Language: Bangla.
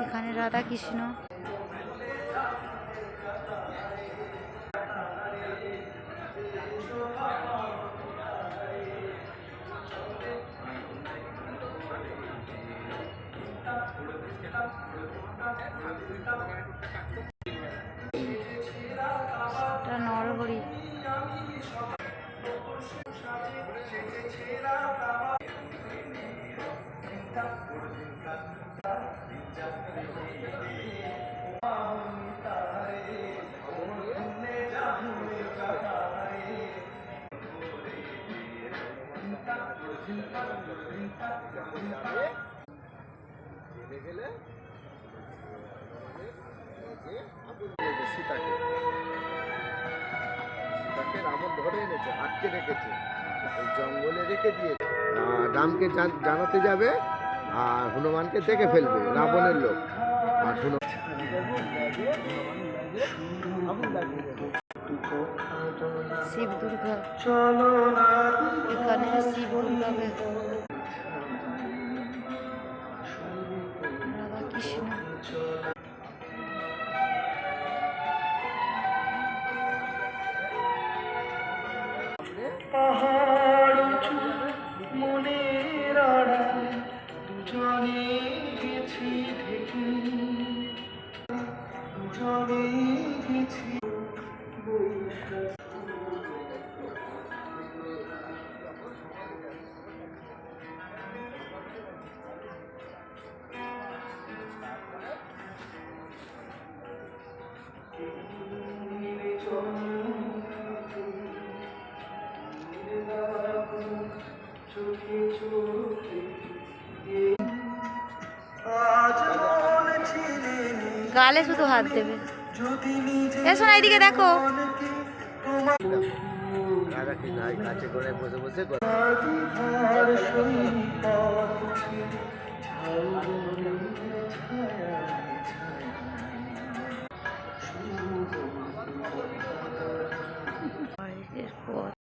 এখানে রাধা কৃষ্ণ, নরহরি, সীতাকে রাবণ ধরে এনেছে, আটকে রেখেছে, ওই জঙ্গলে রেখে দিয়ে রামকে জানাতে যাবে আর হনুমানকে দেখে ফেলবে রাবণের লোক। আর শিব দুর্গা, এখানে শিব দুর্গাকে রাধা কৃষ্ণ, পাহাড় মনের আড়ালে দুজনে গেছি ঢেকে, দুজনে গেছি গালে শুধু হাত দেবে। এসো না, এইদিকে দেখো। গাছে করে বসে বসে এরপর